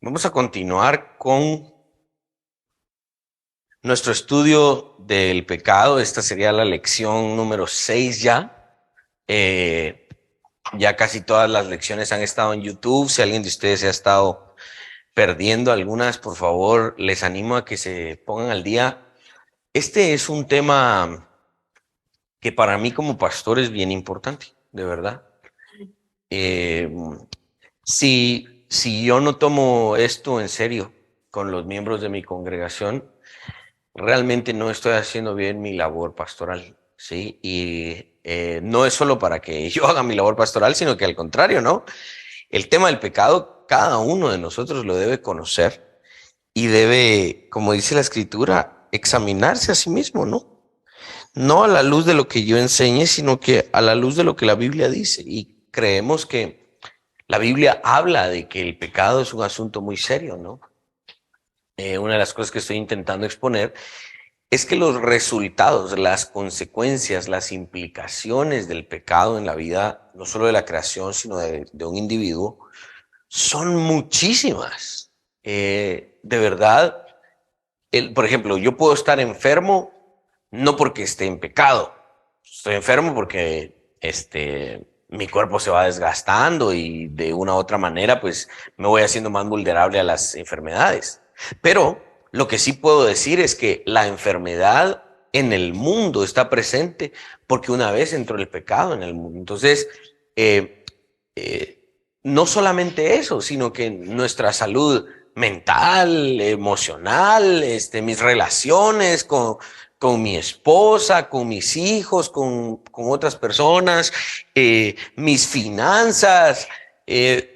Vamos a continuar con nuestro estudio del pecado. Esta sería la lección número 6 ya. Ya casi todas las lecciones han estado en YouTube. Si alguien de ustedes se ha estado perdiendo algunas, por favor, les animo a que se pongan al día. Este es un tema que para mí como pastor es bien importante, de verdad. Eh, si yo no tomo esto en serio con los miembros de mi congregación, realmente no estoy haciendo bien mi labor pastoral, ¿sí? Y no es solo para que yo haga mi labor pastoral, sino que al contrario, ¿no? El tema del pecado, cada uno de nosotros lo debe conocer y debe, como dice la Escritura, examinarse a sí mismo, ¿no? No a la luz de lo que yo enseñe, sino que a la luz de lo que la Biblia dice. Y creemos que la Biblia habla de que el pecado es un asunto muy serio, ¿no? Una de las cosas que estoy intentando exponer es que los resultados, las consecuencias, las implicaciones del pecado en la vida, no solo de la creación, sino de un individuo, son muchísimas. De verdad, por ejemplo, yo puedo estar enfermo no porque esté en pecado. Estoy enfermo porque mi cuerpo se va desgastando y de una u otra manera, pues me voy haciendo más vulnerable a las enfermedades. Pero lo que sí puedo decir es que la enfermedad en el mundo está presente porque una vez entró el pecado en el mundo. Entonces, eh, eh, no solamente eso, sino que nuestra salud mental, emocional, mis relaciones con mi esposa, con mis hijos, con otras personas, mis finanzas, el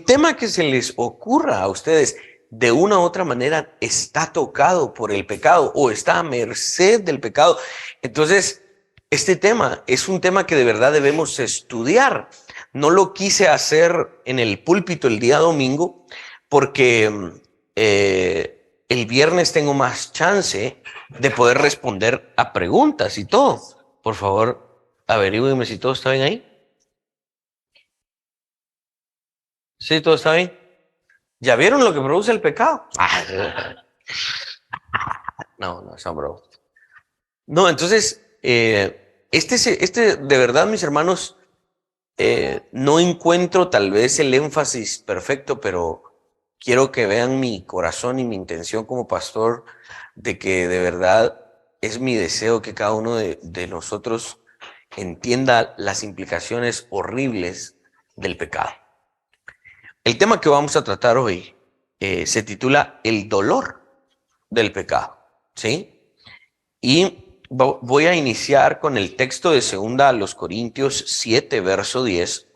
tema que se les ocurra a ustedes de una u otra manera está tocado por el pecado o está a merced del pecado. Entonces, este tema es un tema que de verdad debemos estudiar. No lo quise hacer en el púlpito el día domingo porque el viernes tengo más chance de poder responder a preguntas y todo. Por favor, averígüeme si todo está bien ahí. ¿Sí, todo está bien? ¿Ya vieron lo que produce el pecado? No, no, son bro. No, entonces, de verdad, mis hermanos, no encuentro tal vez el énfasis perfecto, pero quiero que vean mi corazón y mi intención como pastor de que de verdad es mi deseo que cada uno de nosotros entienda las implicaciones horribles del pecado. El tema que vamos a tratar hoy se titula El dolor del pecado, ¿sí? Y voy a iniciar con el texto de 2 a los Corintios 7, verso 10,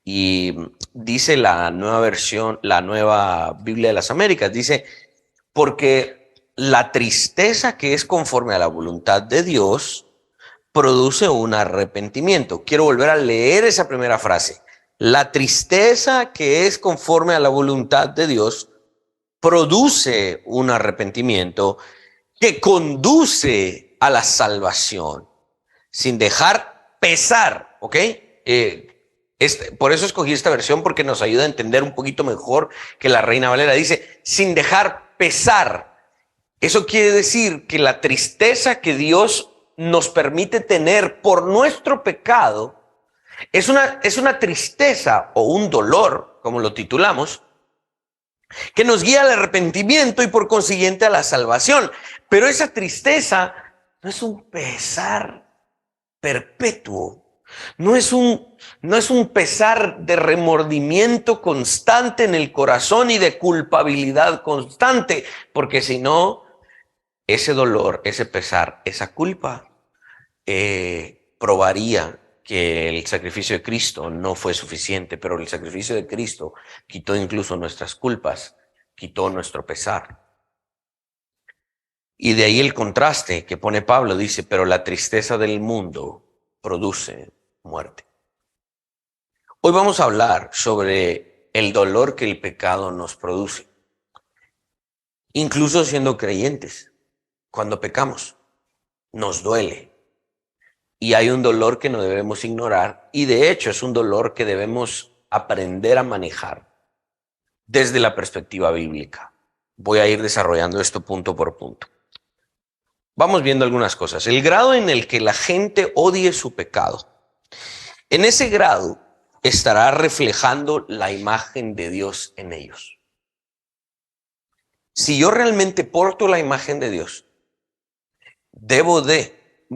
y dice la nueva versión, la nueva Biblia de las Américas, dice, porque la tristeza que es conforme a la voluntad de Dios produce un arrepentimiento. Quiero volver a leer esa primera frase. La tristeza que es conforme a la voluntad de Dios produce un arrepentimiento que conduce a la salvación, sin dejar pesar, ¿ok? Por eso escogí esta versión, porque nos ayuda a entender un poquito mejor que la Reina Valera. Dice, sin dejar pesar. Eso quiere decir que la tristeza que Dios nos permite tener por nuestro pecado es una tristeza o un dolor, como lo titulamos, que nos guía al arrepentimiento y por consiguiente a la salvación. Pero esa tristeza no es un pesar perpetuo, no es un pesar de remordimiento constante en el corazón y de culpabilidad constante, porque si no, ese dolor, ese pesar, esa culpa probaría que el sacrificio de Cristo no fue suficiente, pero el sacrificio de Cristo quitó incluso nuestras culpas, quitó nuestro pesar. Y de ahí el contraste que pone Pablo, dice, pero la tristeza del mundo produce muerte. Hoy vamos a hablar sobre el dolor que el pecado nos produce, incluso siendo creyentes. Cuando pecamos, nos duele. Y hay un dolor que no debemos ignorar y de hecho es un dolor que debemos aprender a manejar. desde la perspectiva bíblica. Voy a ir desarrollando esto punto por punto. Vamos viendo algunas cosas. El grado en el que la gente odie su pecado. En ese grado estará reflejando la imagen de Dios en ellos. Si yo realmente porto la imagen de Dios, debo de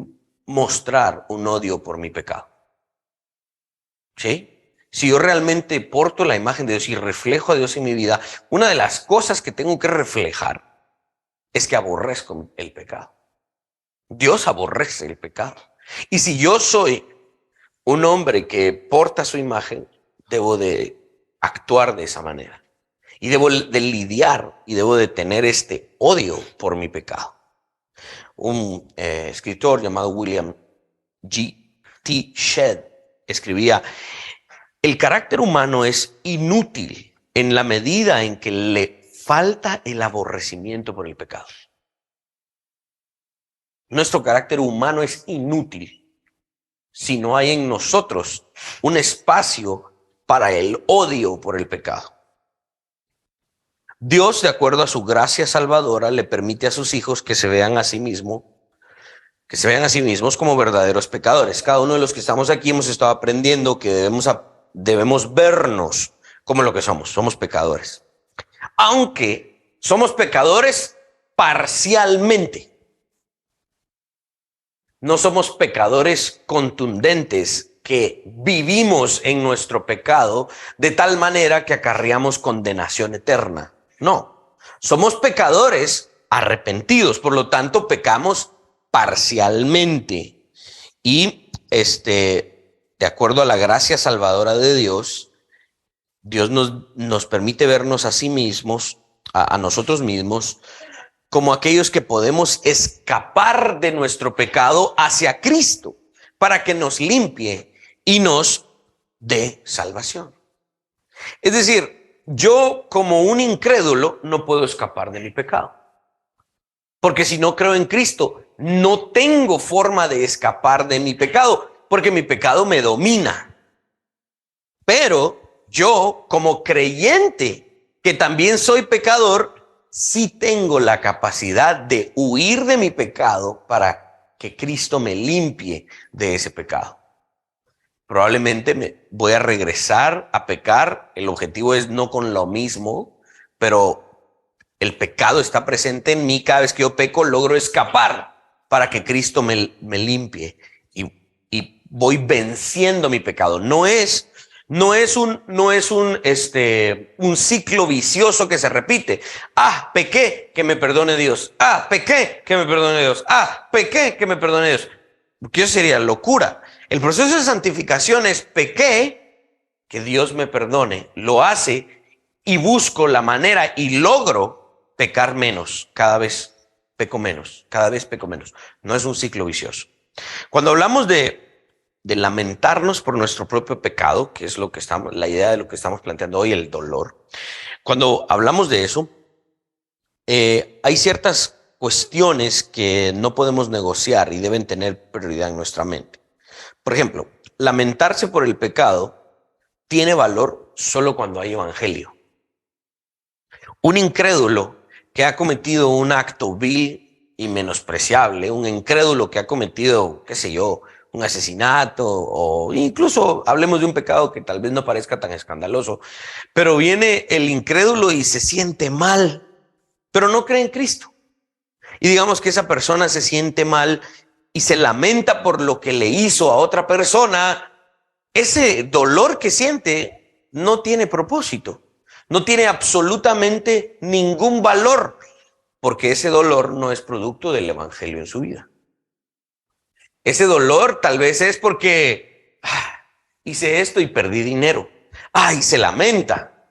mostrar un odio por mi pecado. ¿Sí? Si yo realmente porto la imagen de Dios y reflejo a Dios en mi vida, una de las cosas que tengo que reflejar es que aborrezco el pecado. Dios aborrece el pecado. Y si yo soy un hombre que porta su imagen, debo de actuar de esa manera. Y debo de lidiar y debo de tener este odio por mi pecado. Un escritor llamado William G. T. Shedd escribía: el carácter humano es inútil en la medida en que le falta el aborrecimiento por el pecado. Nuestro carácter humano es inútil si no hay en nosotros un espacio para el odio por el pecado. Dios, de acuerdo a su gracia salvadora, le permite a sus hijos que se vean a sí mismos como verdaderos pecadores. Cada uno de los que estamos aquí hemos estado aprendiendo que debemos vernos como lo que somos pecadores. Aunque somos pecadores parcialmente. No somos pecadores contundentes que vivimos en nuestro pecado de tal manera que acarreamos condenación eterna. No, somos pecadores arrepentidos, por lo tanto pecamos parcialmente. Y de acuerdo a la gracia salvadora de Dios, Dios nos permite vernos a sí mismos, a nosotros mismos, como aquellos que podemos escapar de nuestro pecado hacia Cristo para que nos limpie y nos dé salvación. Es decir, yo como un incrédulo no puedo escapar de mi pecado. Porque si no creo en Cristo, no tengo forma de escapar de mi pecado, porque mi pecado me domina. Pero yo como creyente, que también soy pecador, sí tengo la capacidad de huir de mi pecado para que Cristo me limpie de ese pecado. Probablemente me voy a regresar a pecar. El objetivo es no con lo mismo, pero el pecado está presente en mí. Cada vez que yo peco, logro escapar para que Cristo me limpie y voy venciendo mi pecado. No es un ciclo vicioso que se repite. Ah, pequé, que me perdone Dios. Ah, pequé, que me perdone Dios. Ah, pequé, que me perdone Dios. Porque eso sería locura. El proceso de santificación es pequé, que Dios me perdone. Lo hace y busco la manera y logro pecar menos. Cada vez peco menos. Cada vez peco menos. No es un ciclo vicioso. Cuando hablamos de lamentarnos por nuestro propio pecado, que es la idea de lo que estamos planteando hoy, el dolor. Cuando hablamos de eso, hay ciertas cuestiones que no podemos negociar y deben tener prioridad en nuestra mente. Por ejemplo, lamentarse por el pecado tiene valor solo cuando hay evangelio. Un incrédulo que ha cometido un acto vil y menospreciable, un incrédulo que ha cometido, qué sé yo, un asesinato, o incluso hablemos de un pecado que tal vez no parezca tan escandaloso, pero viene el incrédulo y se siente mal, pero no cree en Cristo. Y digamos que esa persona se siente mal y se lamenta por lo que le hizo a otra persona. Ese dolor que siente no tiene propósito, no tiene absolutamente ningún valor, porque ese dolor no es producto del evangelio en su vida. Ese dolor tal vez es porque hice esto y perdí dinero. Y se lamenta.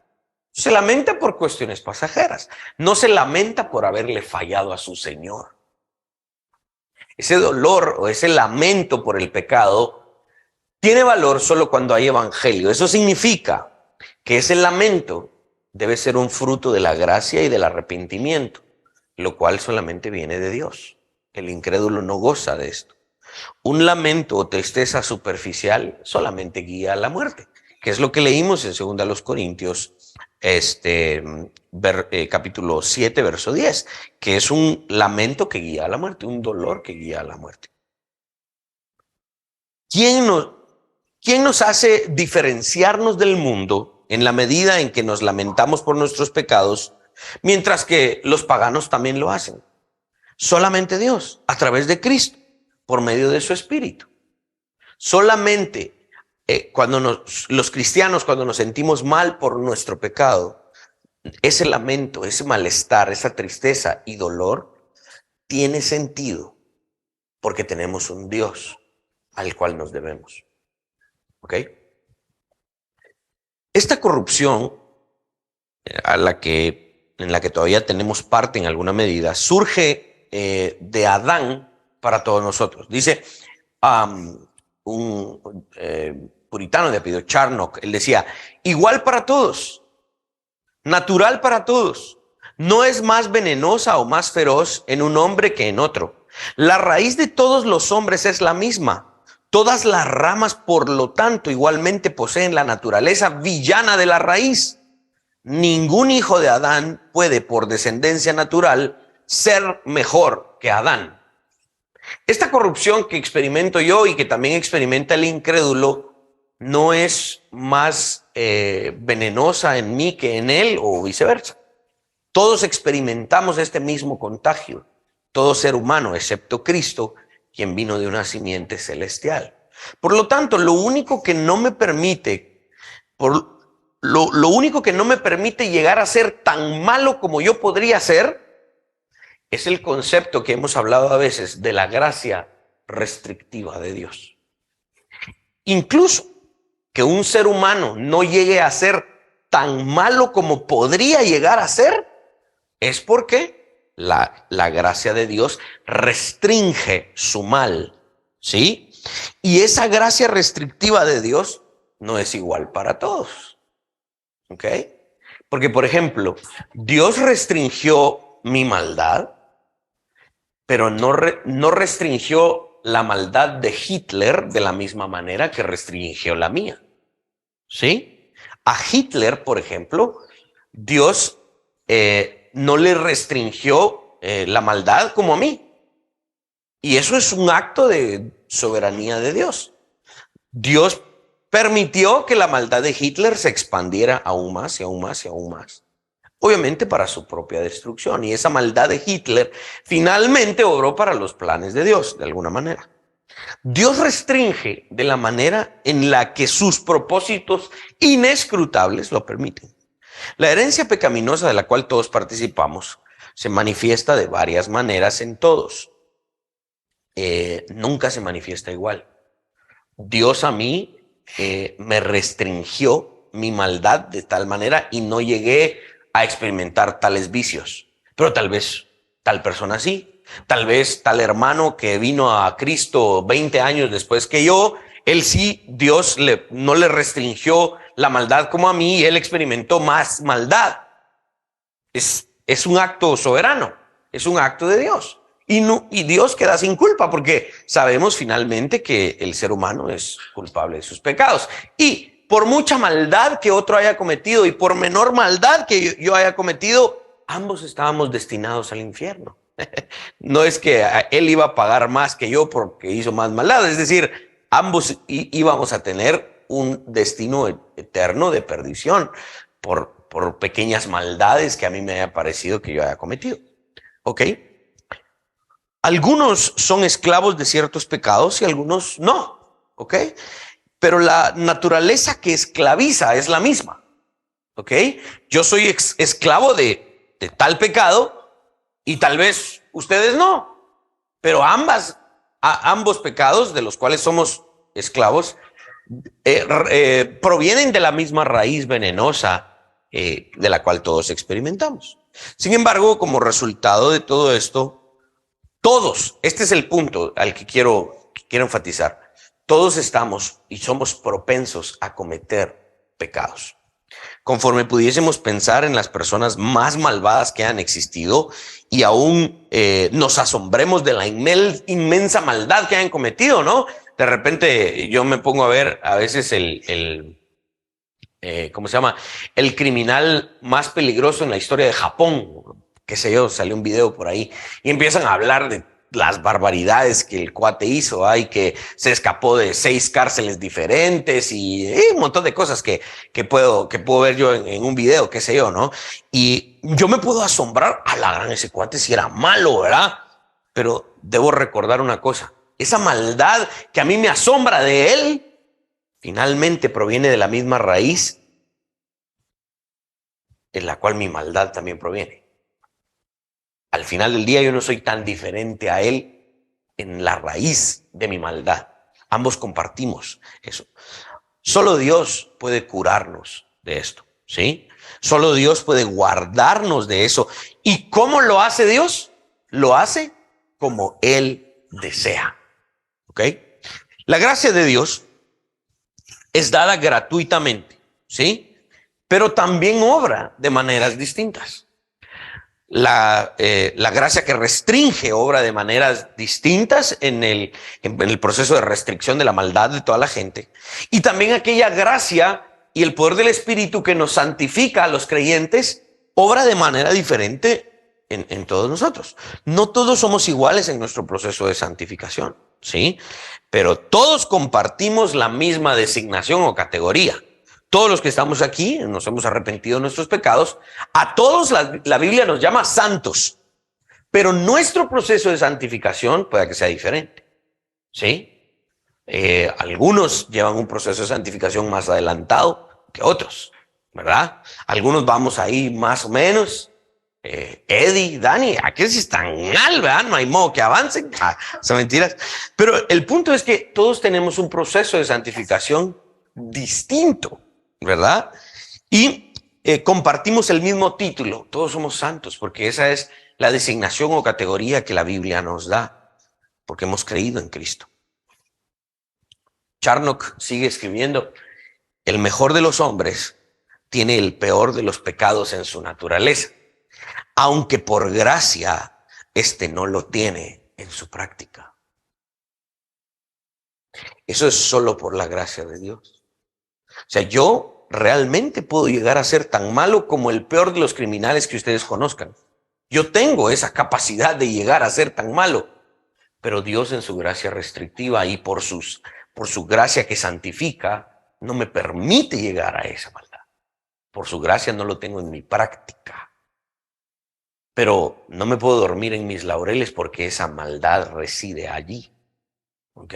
Se lamenta por cuestiones pasajeras. No se lamenta por haberle fallado a su Señor. Ese dolor o ese lamento por el pecado tiene valor solo cuando hay evangelio. Eso significa que ese lamento debe ser un fruto de la gracia y del arrepentimiento, lo cual solamente viene de Dios. El incrédulo no goza de esto. Un lamento o tristeza superficial solamente guía a la muerte, que es lo que leímos en 2 Corintios capítulo 7, verso 10, que es un lamento que guía a la muerte, un dolor que guía a la muerte. ¿Quién nos hace diferenciarnos del mundo en la medida en que nos lamentamos por nuestros pecados, mientras que los paganos también lo hacen? Solamente Dios, a través de Cristo, por medio de su Espíritu. Solamente los cristianos, cuando nos sentimos mal por nuestro pecado, ese lamento, ese malestar, esa tristeza y dolor tiene sentido porque tenemos un Dios al cual nos debemos. ¿Ok? Esta corrupción en la que todavía tenemos parte en alguna medida surge de Adán para todos nosotros. Dice un puritano de apellido Charnock, él decía: igual para todos, natural para todos, no es más venenosa o más feroz en un hombre que en otro. La raíz de todos los hombres es la misma. Todas las ramas, por lo tanto, igualmente poseen la naturaleza villana de la raíz. Ningún hijo de Adán puede, por descendencia natural, ser mejor que Adán. Esta corrupción que experimento yo y que también experimenta el incrédulo no es más venenosa en mí que en él, o viceversa. Todos experimentamos este mismo contagio. Todo ser humano, excepto Cristo, quien vino de una simiente celestial. Por lo tanto, lo único que no me permite llegar a ser tan malo como yo podría ser es el concepto que hemos hablado a veces de la gracia restrictiva de Dios. Incluso que un ser humano no llegue a ser tan malo como podría llegar a ser es porque la gracia de Dios restringe su mal, ¿sí? Y esa gracia restrictiva de Dios no es igual para todos, ¿ok? Porque, por ejemplo, Dios restringió mi maldad, pero no restringió la maldad de Hitler de la misma manera que restringió la mía, ¿sí? A Hitler, por ejemplo, Dios no le restringió la maldad como a mí. Y eso es un acto de soberanía de Dios. Dios permitió que la maldad de Hitler se expandiera aún más y aún más y aún más. Obviamente para su propia destrucción. Y esa maldad de Hitler finalmente obró para los planes de Dios, de alguna manera. Dios restringe de la manera en la que sus propósitos inescrutables lo permiten. La herencia pecaminosa de la cual todos participamos se manifiesta de varias maneras en todos. Nunca se manifiesta igual. Dios a mí me restringió mi maldad de tal manera y no llegué a experimentar tales vicios. Pero tal vez tal persona sí. Tal vez tal hermano que vino a Cristo 20 años después que yo, él sí, Dios no le restringió la maldad como a mí y él experimentó más maldad. Es un acto soberano, es un acto de Dios. Y Dios queda sin culpa porque sabemos finalmente que el ser humano es culpable de sus pecados. Y por mucha maldad que otro haya cometido y por menor maldad que yo haya cometido, ambos estábamos destinados al infierno. No es que él iba a pagar más que yo porque hizo más maldad. Es decir, ambos íbamos a tener un destino eterno de perdición por pequeñas maldades que a mí me haya parecido que yo haya cometido. ¿Ok? Algunos son esclavos de ciertos pecados y algunos no, ¿ok? Pero la naturaleza que esclaviza es la misma, ¿ok? Yo soy esclavo de tal pecado y tal vez ustedes no, pero ambos pecados de los cuales somos esclavos provienen de la misma raíz venenosa de la cual todos experimentamos. Sin embargo, como resultado de todo esto, todos, este es el punto al que quiero enfatizar, todos estamos y somos propensos a cometer pecados. Conforme pudiésemos pensar en las personas más malvadas que han existido y aún nos asombremos de la inmensa maldad que han cometido, ¿no? De repente yo me pongo a ver a veces ¿cómo se llama? El criminal más peligroso en la historia de Japón, qué sé yo, salió un video por ahí y empiezan a hablar de las barbaridades que el cuate hizo, hay que se escapó de 6 cárceles diferentes y un montón de cosas que puedo ver yo en un video, qué sé yo, ¿no? Y yo me puedo asombrar a la gran ese cuate si era malo, ¿verdad? Pero debo recordar una cosa, esa maldad que a mí me asombra de él, finalmente proviene de la misma raíz en la cual mi maldad también proviene. Al final del día yo no soy tan diferente a él en la raíz de mi maldad. Ambos compartimos eso. Solo Dios puede curarnos de esto, ¿sí? Solo Dios puede guardarnos de eso. ¿Y cómo lo hace Dios? Lo hace como Él desea, ¿ok? La gracia de Dios es dada gratuitamente, ¿sí? Pero también obra de maneras distintas. La gracia que restringe obra de maneras distintas en el proceso de restricción de la maldad de toda la gente. Y también aquella gracia y el poder del Espíritu que nos santifica a los creyentes obra de manera diferente en todos nosotros. No todos somos iguales en nuestro proceso de santificación, ¿sí? Pero todos compartimos la misma designación o categoría. Todos los que estamos aquí nos hemos arrepentido de nuestros pecados. A todos la Biblia nos llama santos, pero nuestro proceso de santificación puede que sea diferente, ¿sí? Algunos llevan un proceso de santificación más adelantado que otros, ¿verdad? Algunos vamos ahí más o menos. Eddie, Dani, aquí sí están mal, ¿verdad? No hay modo que avancen. Son mentiras. Pero el punto es que todos tenemos un proceso de santificación distinto, ¿verdad? Y compartimos el mismo título, todos somos santos, porque esa es la designación o categoría que la Biblia nos da, porque hemos creído en Cristo. Charnock sigue escribiendo, el mejor de los hombres tiene el peor de los pecados en su naturaleza, aunque por gracia este no lo tiene en su práctica. Eso es solo por la gracia de Dios. O sea, yo realmente puedo llegar a ser tan malo como el peor de los criminales que ustedes conozcan. Yo tengo esa capacidad de llegar a ser tan malo, pero Dios en su gracia restrictiva y por su gracia que santifica, no me permite llegar a esa maldad. Por su gracia no lo tengo en mi práctica. Pero no me puedo dormir en mis laureles porque esa maldad reside allí. ¿Ok?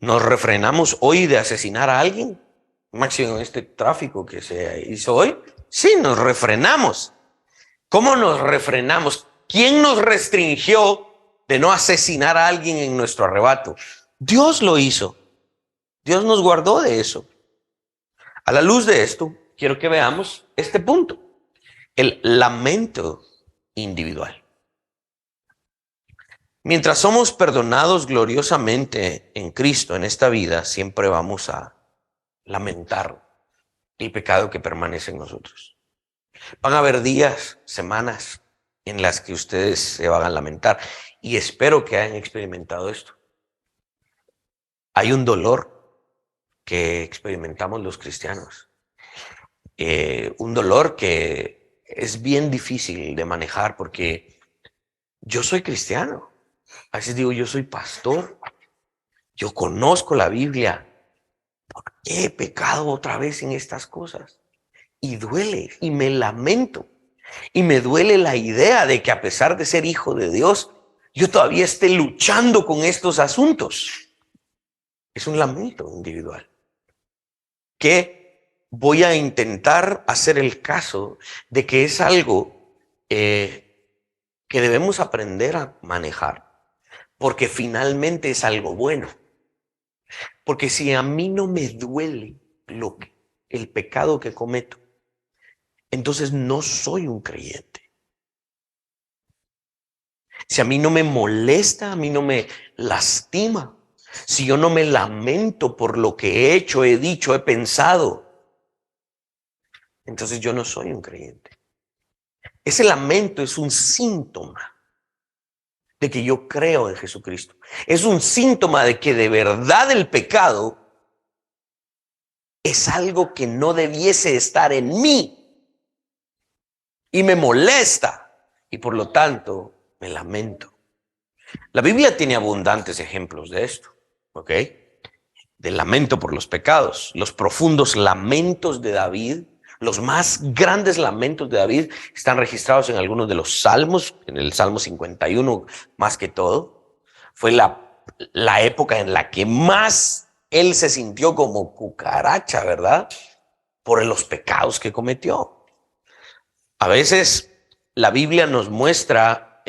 ¿Nos refrenamos hoy de asesinar a alguien? Máximo en este tráfico que se hizo hoy. Sí, nos refrenamos. ¿Cómo nos refrenamos? ¿Quién nos restringió de no asesinar a alguien en nuestro arrebato? Dios lo hizo. Dios nos guardó de eso. A la luz de esto, quiero que veamos este punto. El lamento individual. Mientras somos perdonados gloriosamente en Cristo en esta vida, siempre vamos a lamentar el pecado que permanece en nosotros. Van a haber días, semanas en las que ustedes se van a lamentar y espero que hayan experimentado esto. Hay un dolor que experimentamos los cristianos, un dolor que es bien difícil de manejar porque yo soy cristiano, a veces digo yo soy pastor, yo conozco la Biblia, ¿por qué he pecado otra vez en estas cosas? Y duele y me lamento. Y me duele la idea de que a pesar de ser hijo de Dios, yo todavía esté luchando con estos asuntos. Es un lamento individual. Que voy a intentar hacer el caso de que es algo que debemos aprender a manejar. Porque finalmente es algo bueno. Porque si a mí no me duele el pecado que cometo, entonces no soy un creyente. Si a mí no me molesta, a mí no me lastima, si yo no me lamento por lo que he hecho, he dicho, he pensado, entonces yo no soy un creyente. Ese lamento es un síntoma de que yo creo en Jesucristo. Es un síntoma de que de verdad el pecado es algo que no debiese estar en mí y me molesta y por lo tanto me lamento. La Biblia tiene abundantes ejemplos de esto, ¿ok? Del lamento por los pecados, los profundos lamentos de David, los más grandes lamentos de David están registrados en algunos de los salmos, en el Salmo 51 más que todo. Fue la época en la que más él se sintió como cucaracha, ¿verdad? Por los pecados que cometió. A veces la Biblia nos muestra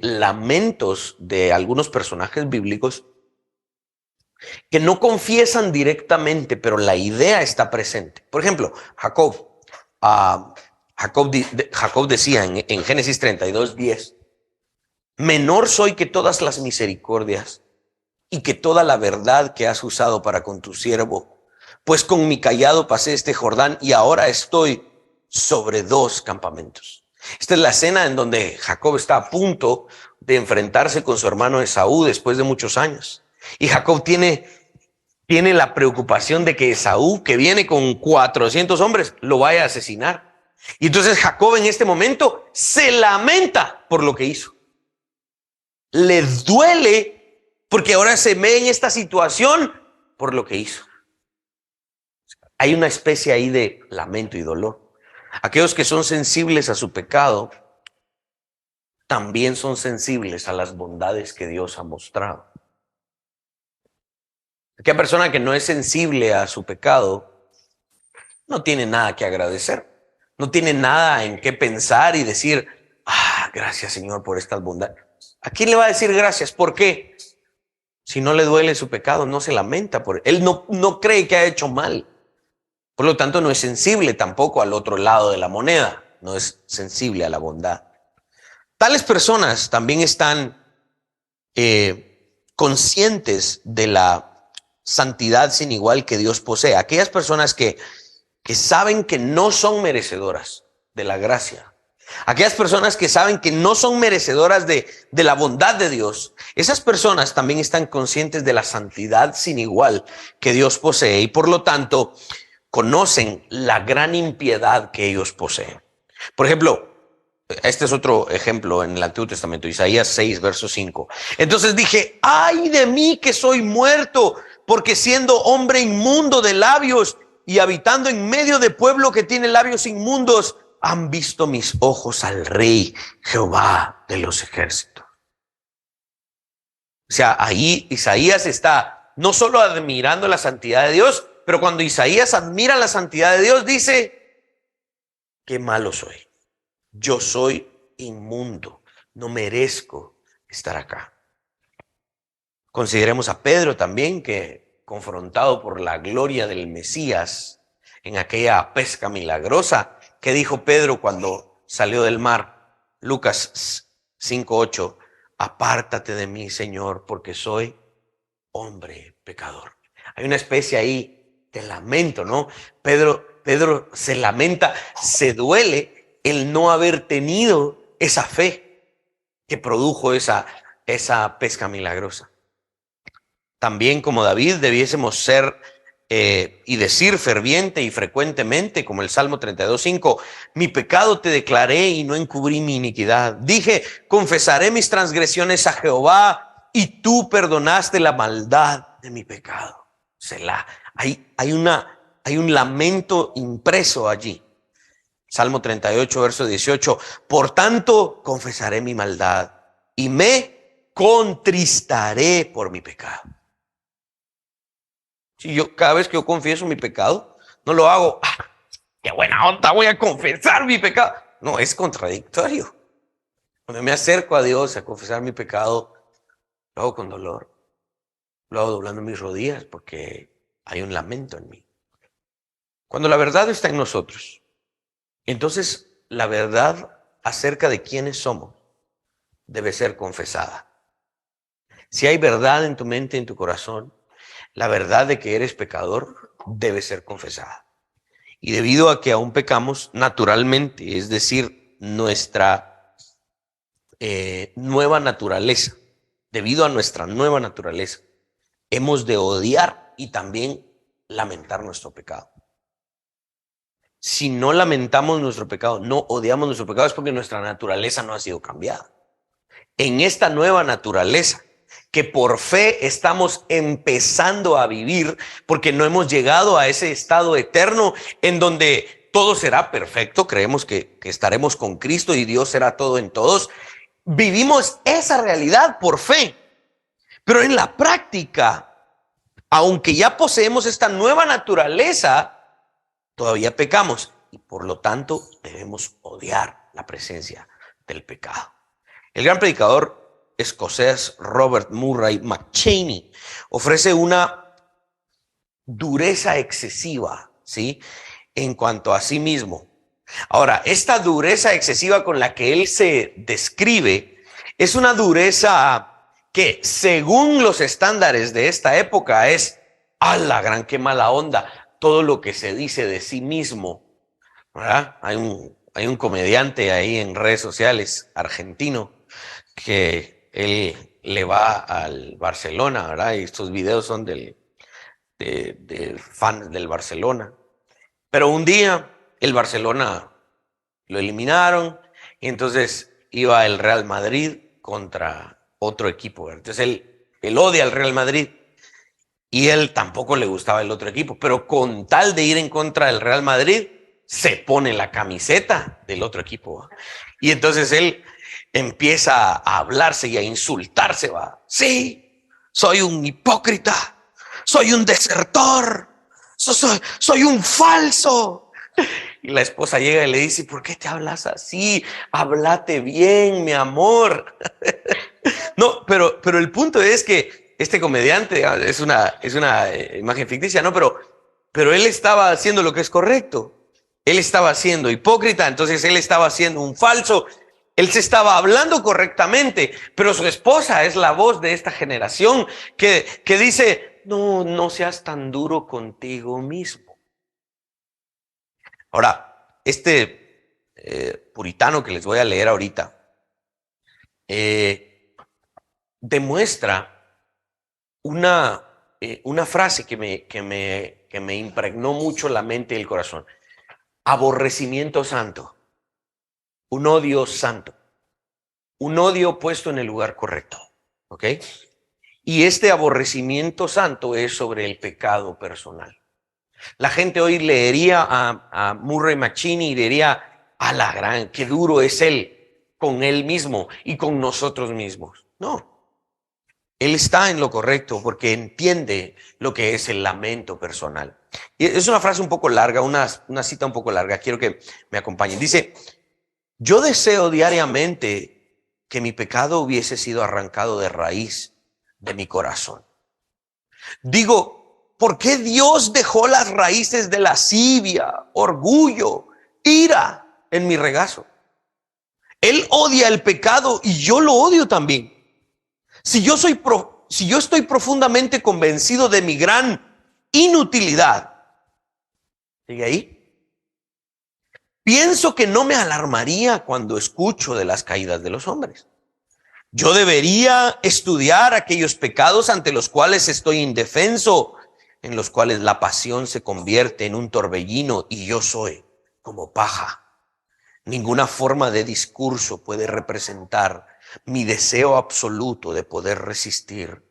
lamentos de algunos personajes bíblicos que no confiesan directamente, pero la idea está presente. Por ejemplo, Jacob. Jacob decía en Génesis 32:10, menor soy que todas las misericordias y que toda la verdad que has usado para con tu siervo, pues con mi cayado pasé este Jordán y ahora estoy sobre 2 campamentos. Esta es la escena en donde Jacob está a punto de enfrentarse con su hermano Esaú después de muchos años. Y Jacob tiene la preocupación de que Esaú, que viene con 400 hombres, lo vaya a asesinar. Y entonces Jacob en este momento se lamenta por lo que hizo. Le duele porque ahora se ve en esta situación por lo que hizo. Hay una especie ahí de lamento y dolor. Aquellos que son sensibles a su pecado también son sensibles a las bondades que Dios ha mostrado. Aquella persona que no es sensible a su pecado no tiene nada que agradecer. No tiene nada en qué pensar y decir, gracias Señor por estas bondades. ¿A quién le va a decir gracias? ¿Por qué? Si no le duele su pecado, no se lamenta por él. Él no cree que ha hecho mal. Por lo tanto, no es sensible tampoco al otro lado de la moneda. No es sensible a la bondad. Tales personas también están conscientes de la santidad sin igual que Dios posee. Aquellas personas que saben que no son merecedoras de la gracia. Aquellas personas que saben que no son merecedoras de la bondad de Dios. Esas personas también están conscientes de la santidad sin igual que Dios posee y por lo tanto conocen la gran impiedad que ellos poseen. Por ejemplo, este es otro ejemplo en el Antiguo Testamento, Isaías 6, verso 5. Entonces dije, ay de mí que soy muerto, porque siendo hombre inmundo de labios y habitando en medio de pueblo que tiene labios inmundos, han visto mis ojos al Rey, Jehová de los ejércitos. O sea, ahí Isaías está no solo admirando la santidad de Dios, pero cuando Isaías admira la santidad de Dios, dice, qué malo soy. Yo soy inmundo, no merezco estar acá. Consideremos a Pedro también, que confrontado por la gloria del Mesías en aquella pesca milagrosa, ¿qué dijo Pedro cuando salió del mar? Lucas 5:8, apártate de mí, Señor, porque soy hombre pecador. Hay una especie ahí de lamento, ¿no? Pedro se lamenta, se duele el no haber tenido esa fe que produjo esa pesca milagrosa. También como David debiésemos ser y decir ferviente y frecuentemente, como el Salmo 32:5, mi pecado te declaré y no encubrí mi iniquidad. Dije, confesaré mis transgresiones a Jehová y tú perdonaste la maldad de mi pecado. Selah. Hay un lamento impreso allí. Salmo 38, verso 18. Por tanto, confesaré mi maldad y me contristaré por mi pecado. Si yo, cada vez que yo confieso mi pecado, no lo hago, qué buena onda, voy a confesar mi pecado. No, es contradictorio. Cuando me acerco a Dios a confesar mi pecado, lo hago con dolor. Lo hago doblando mis rodillas porque hay un lamento en mí. Cuando la verdad está en nosotros, entonces la verdad acerca de quiénes somos debe ser confesada. Si hay verdad en tu mente, en tu corazón, la verdad de que eres pecador debe ser confesada. Y debido a que aún pecamos naturalmente, es decir, nuestra nueva naturaleza, debido a nuestra nueva naturaleza, hemos de odiar y también lamentar nuestro pecado. Si no lamentamos nuestro pecado, no odiamos nuestro pecado, es porque nuestra naturaleza no ha sido cambiada. En esta nueva naturaleza que por fe estamos empezando a vivir, porque no hemos llegado a ese estado eterno en donde todo será perfecto, creemos que estaremos con Cristo y Dios será todo en todos. Vivimos esa realidad por fe, pero en la práctica, aunque ya poseemos esta nueva naturaleza, todavía pecamos y por lo tanto debemos odiar la presencia del pecado. El gran predicador escocés Robert Murray McCheyne ofrece una dureza excesiva, ¿sí?, en cuanto a sí mismo. Ahora, esta dureza excesiva con la que él se describe es una dureza que, según los estándares de esta época, es ¡a la gran qué mala onda! Todo lo que se dice de sí mismo, ¿verdad? Hay un comediante ahí en redes sociales argentino que él le va al Barcelona, ¿verdad? Y estos videos son de fans del Barcelona. Pero un día el Barcelona lo eliminaron y entonces iba el Real Madrid contra otro equipo, ¿verdad? Entonces él odia al Real Madrid y él tampoco le gustaba el otro equipo, pero con tal de ir en contra del Real Madrid, se pone la camiseta del otro equipo, ¿va? Y entonces él empieza a hablarse y a insultarse, va. Sí, soy un hipócrita, soy un desertor, soy un falso. Y la esposa llega y le dice, ¿por qué te hablas así? Háblate bien, mi amor. No, pero el punto es que este comediante es una imagen ficticia, ¿no? Pero él estaba haciendo lo que es correcto. Él estaba siendo hipócrita, entonces él estaba siendo un falso. Él se estaba hablando correctamente, pero su esposa es la voz de esta generación que dice, no seas tan duro contigo mismo. Ahora, este puritano que les voy a leer ahorita, demuestra una frase que me impregnó mucho la mente y el corazón. Aborrecimiento santo, un odio santo, un odio puesto en el lugar correcto, ¿ok? Y este aborrecimiento santo es sobre el pecado personal. La gente hoy leería a Murray McCheyne y diría, a la gran, qué duro es él con él mismo y con nosotros mismos. No, él está en lo correcto porque entiende lo que es el lamento personal. Y es una frase un poco larga, una cita un poco larga, quiero que me acompañen. Dice, yo deseo diariamente que mi pecado hubiese sido arrancado de raíz de mi corazón. Digo, ¿por qué Dios dejó las raíces de lascivia, orgullo, ira en mi regazo? Él odia el pecado y yo lo odio también. Si yo estoy profundamente convencido de mi gran inutilidad, ¿sigue ahí? Pienso que no me alarmaría cuando escucho de las caídas de los hombres. Yo debería estudiar aquellos pecados ante los cuales estoy indefenso, en los cuales la pasión se convierte en un torbellino y yo soy como paja. Ninguna forma de discurso puede representar mi deseo absoluto de poder resistir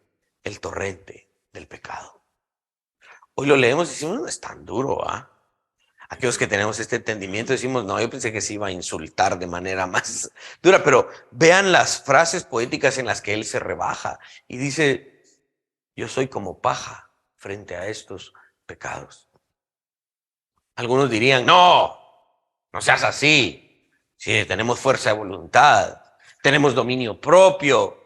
el torrente del pecado. Hoy lo leemos y decimos, no es tan duro, ¿ah? Aquellos que tenemos este entendimiento decimos, no, yo pensé que se iba a insultar de manera más dura, pero vean las frases poéticas en las que él se rebaja y dice, yo soy como paja frente a estos pecados. Algunos dirían, no seas así. Sí, tenemos fuerza de voluntad, tenemos dominio propio,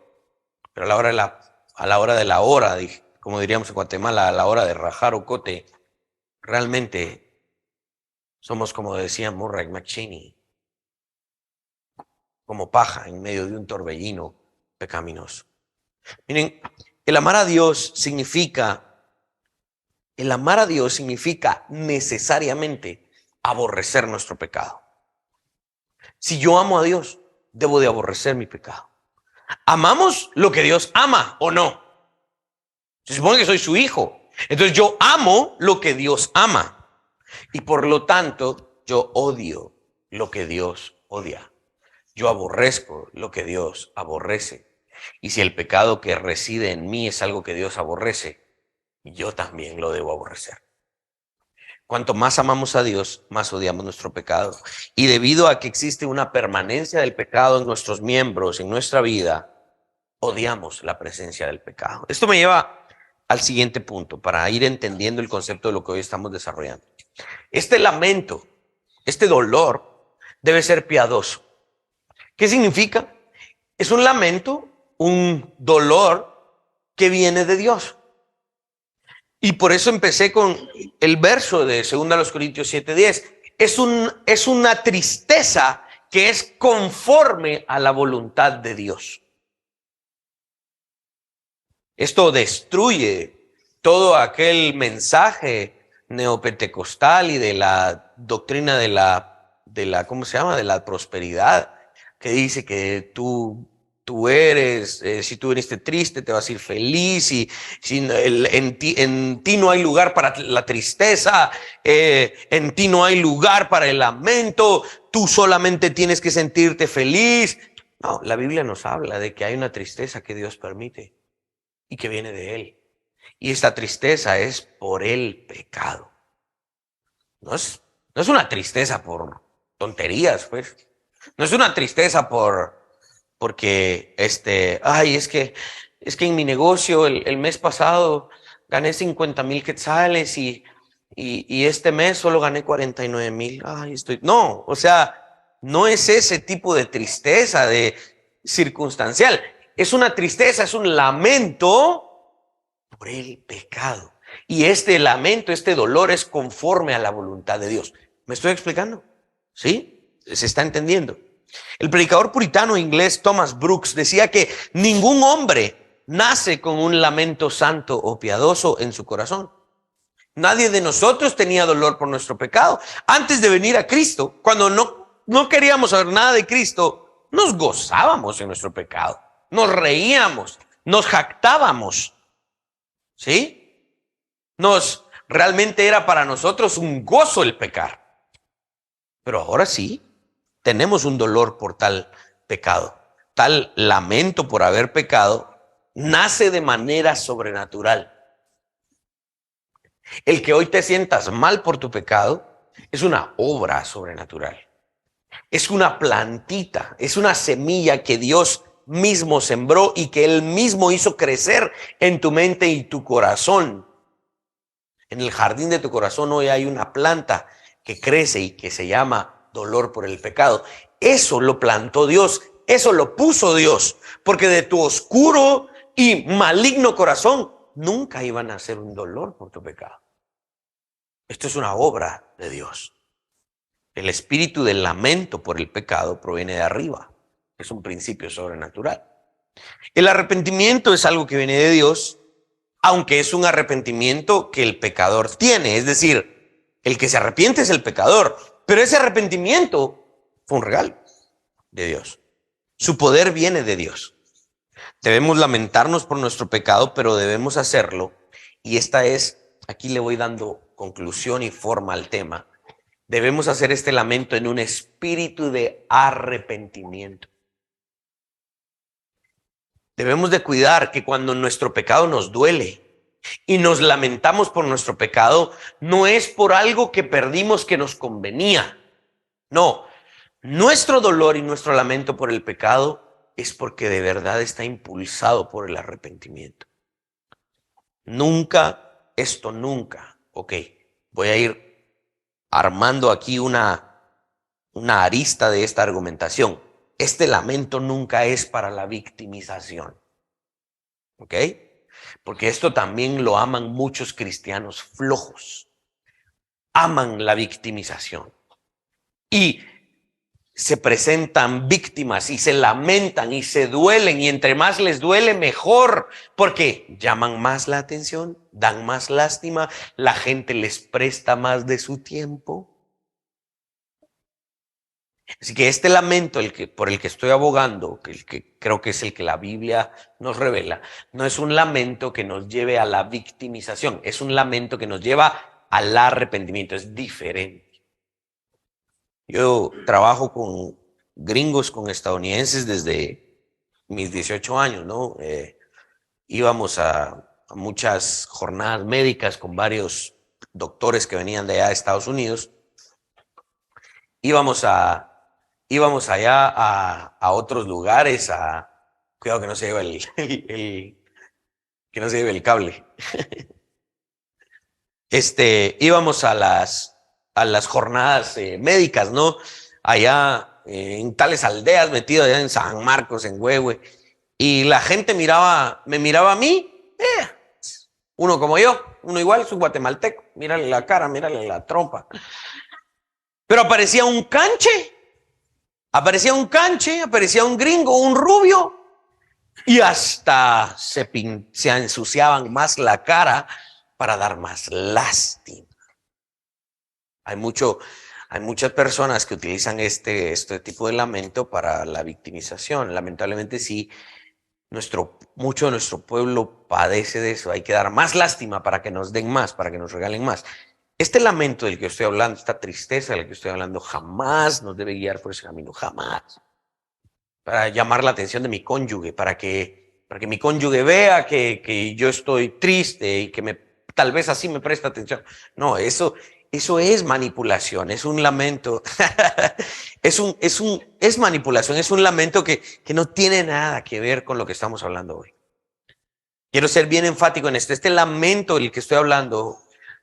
pero a la hora de la hora, como diríamos en Guatemala, a la hora de rajar ocote, realmente somos, como decía Murray McCheyne, como paja en medio de un torbellino pecaminoso. Miren, el amar a Dios significa necesariamente aborrecer nuestro pecado. Si yo amo a Dios, debo de aborrecer mi pecado. ¿Amamos lo que Dios ama o no? Se supone que soy su hijo. Entonces yo amo lo que Dios ama y por lo tanto yo odio lo que Dios odia. Yo aborrezco lo que Dios aborrece. Y si el pecado que reside en mí es algo que Dios aborrece, yo también lo debo aborrecer. Cuanto más amamos a Dios, más odiamos nuestro pecado. Y debido a que existe una permanencia del pecado en nuestros miembros, en nuestra vida, odiamos la presencia del pecado. Esto me lleva al siguiente punto para ir entendiendo el concepto de lo que hoy estamos desarrollando. Este lamento, este dolor, debe ser piadoso. ¿Qué significa? Es un lamento, un dolor que viene de Dios. Y por eso empecé con el verso de 2 Corintios 7:10. Es una tristeza que es conforme a la voluntad de Dios. Esto destruye todo aquel mensaje neopentecostal y de la doctrina de la ¿cómo se llama? De la prosperidad, que dice que tú eres, si tú viniste triste, te vas a ir feliz, y si en ti no hay lugar para la tristeza, en ti no hay lugar para el lamento, tú solamente tienes que sentirte feliz. No, la Biblia nos habla de que hay una tristeza que Dios permite y que viene de Él. Y esta tristeza es por el pecado. No es una tristeza por tonterías, pues. No es una tristeza porque es que en mi negocio el mes pasado gané 50,000 quetzales y este mes solo gané 49,000. No, o sea, no es ese tipo de tristeza de circunstancial. Es una tristeza, es un lamento por el pecado. Y este lamento, este dolor es conforme a la voluntad de Dios. ¿Me estoy explicando? ¿Sí? ¿Se está entendiendo? El predicador puritano inglés Thomas Brooks decía que ningún hombre nace con un lamento santo o piadoso en su corazón. Nadie de nosotros tenía dolor por nuestro pecado. Antes de venir a Cristo, cuando no queríamos saber nada de Cristo, nos gozábamos en nuestro pecado. Nos reíamos, nos jactábamos. ¿Sí? Realmente era para nosotros un gozo el pecar. Pero ahora sí, tenemos un dolor por tal pecado. Tal lamento por haber pecado nace de manera sobrenatural. El que hoy te sientas mal por tu pecado es una obra sobrenatural. Es una plantita, es una semilla que Dios mismo sembró y que Él mismo hizo crecer en tu mente y tu corazón. En el jardín de tu corazón hoy hay una planta que crece y que se llama dolor por el pecado. Eso lo plantó Dios, eso lo puso Dios, porque de tu oscuro y maligno corazón nunca iban a hacer un dolor por tu pecado. Esto es una obra de Dios. El espíritu del lamento por el pecado proviene de arriba. Es un principio sobrenatural. El arrepentimiento es algo que viene de Dios, aunque es un arrepentimiento que el pecador tiene. Es decir, el que se arrepiente es el pecador, pero ese arrepentimiento fue un regalo de Dios. Su poder viene de Dios. Debemos lamentarnos por nuestro pecado, pero debemos hacerlo. Y aquí le voy dando conclusión y forma al tema. Debemos hacer este lamento en un espíritu de arrepentimiento. Debemos de cuidar que cuando nuestro pecado nos duele y nos lamentamos por nuestro pecado, no es por algo que perdimos que nos convenía. No, nuestro dolor y nuestro lamento por el pecado es porque de verdad está impulsado por el arrepentimiento. Nunca, ok, voy a ir armando aquí una arista de esta argumentación. Este lamento nunca es para la victimización. ¿Ok? Porque esto también lo aman muchos cristianos flojos. Aman la victimización. Y se presentan víctimas y se lamentan y se duelen, y entre más les duele mejor, porque llaman más la atención, dan más lástima, la gente les presta más de su tiempo. Así que este lamento por el que estoy abogando, el que creo que es el que la Biblia nos revela, no es un lamento que nos lleve a la victimización, es un lamento que nos lleva al arrepentimiento, es diferente. Yo trabajo con gringos, con estadounidenses desde mis 18 años, ¿no? Íbamos a muchas jornadas médicas con varios doctores que venían de allá de Estados Unidos. Íbamos allá a otros lugares, cuidado que no se lleve que no se lleve el cable. Íbamos a las jornadas médicas, ¿no? Allá en tales aldeas, metido allá en San Marcos, en Huehue. Y la gente me miraba a mí, uno como yo, uno igual, su guatemalteco. Mírale la cara, mírale la trompa. Pero aparecía un gringo, un rubio, y hasta se ensuciaban más la cara para dar más lástima. Hay muchas personas que utilizan este tipo de lamento para la victimización. Lamentablemente sí, mucho de nuestro pueblo padece de eso. Hay que dar más lástima para que nos den más, para que nos regalen más. Este lamento del que estoy hablando, esta tristeza del que estoy hablando, jamás nos debe guiar por ese camino, jamás. Para llamar la atención de mi cónyuge, para que mi cónyuge vea que yo estoy triste y que tal vez así me presta atención. No, eso es manipulación, es un lamento, es manipulación, es un lamento que no tiene nada que ver con lo que estamos hablando hoy. Quiero ser bien enfático en esto. Este lamento del que estoy hablando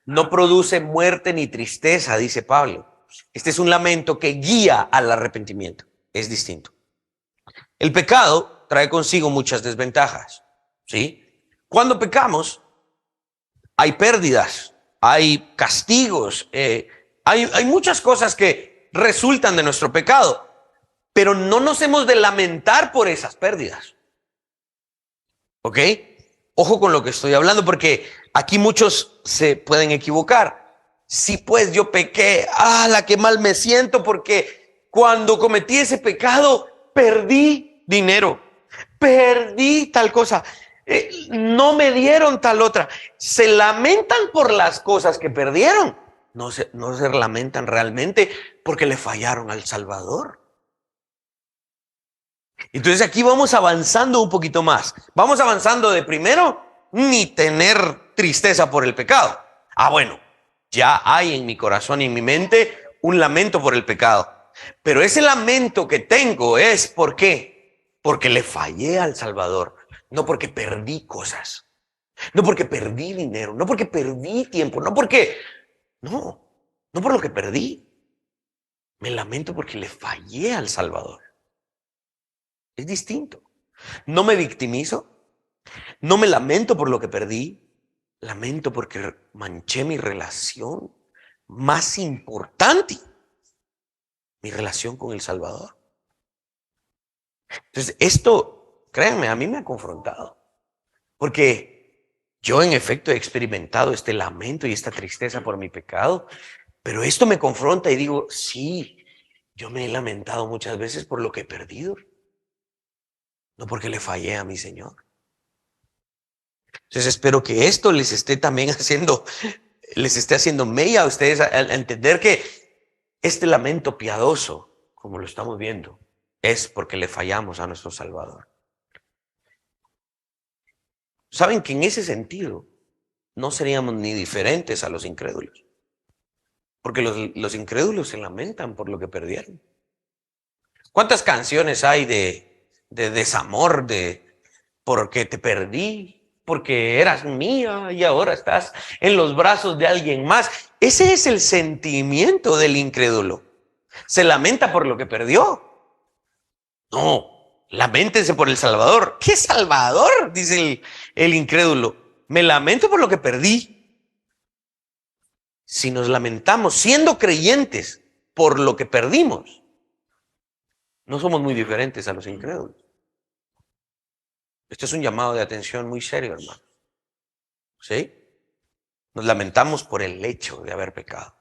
no produce muerte ni tristeza, dice Pablo. Este es un lamento que guía al arrepentimiento. Es distinto. El pecado trae consigo muchas desventajas, ¿sí? Cuando pecamos, hay pérdidas, hay castigos, hay muchas cosas que resultan de nuestro pecado, pero no nos hemos de lamentar por esas pérdidas. ¿Ok? Ojo con lo que estoy hablando, porque aquí muchos se pueden equivocar. Sí, pues yo pequé, la que mal me siento, porque cuando cometí ese pecado perdí dinero, perdí tal cosa, no me dieron tal otra. Se lamentan por las cosas que perdieron, no se lamentan realmente porque le fallaron al Salvador. Entonces aquí vamos avanzando un poquito más. Vamos avanzando de primero, ni tener tristeza por el pecado. Bueno, ya hay en mi corazón y en mi mente un lamento por el pecado. Pero ese lamento que tengo es ¿por qué? Porque le fallé al Salvador, no porque perdí cosas, no porque perdí dinero, no porque perdí tiempo, no por lo que perdí. Me lamento porque le fallé al Salvador. Es distinto. No me victimizo, no me lamento por lo que perdí, lamento porque manché mi relación más importante, mi relación con el Salvador. Entonces, esto, créanme, a mí me ha confrontado, porque yo en efecto he experimentado este lamento y esta tristeza por mi pecado, pero esto me confronta y digo, sí, yo me he lamentado muchas veces por lo que he perdido, no porque le fallé a mi Señor. Entonces espero que esto les esté haciendo mella a ustedes a entender que este lamento piadoso, como lo estamos viendo, es porque le fallamos a nuestro Salvador. Saben que en ese sentido no seríamos ni diferentes a los incrédulos, porque los incrédulos se lamentan por lo que perdieron. ¿Cuántas canciones hay de desamor, porque te perdí, porque eras mía y ahora estás en los brazos de alguien más? Ese es el sentimiento del incrédulo. Se lamenta por lo que perdió. No, lamentense por el Salvador. ¿Qué Salvador? Dice el incrédulo. Me lamento por lo que perdí. Si nos lamentamos siendo creyentes por lo que perdimos, no somos muy diferentes a los incrédulos. Esto es un llamado de atención muy serio, hermano. ¿Sí? Nos lamentamos por el hecho de haber pecado.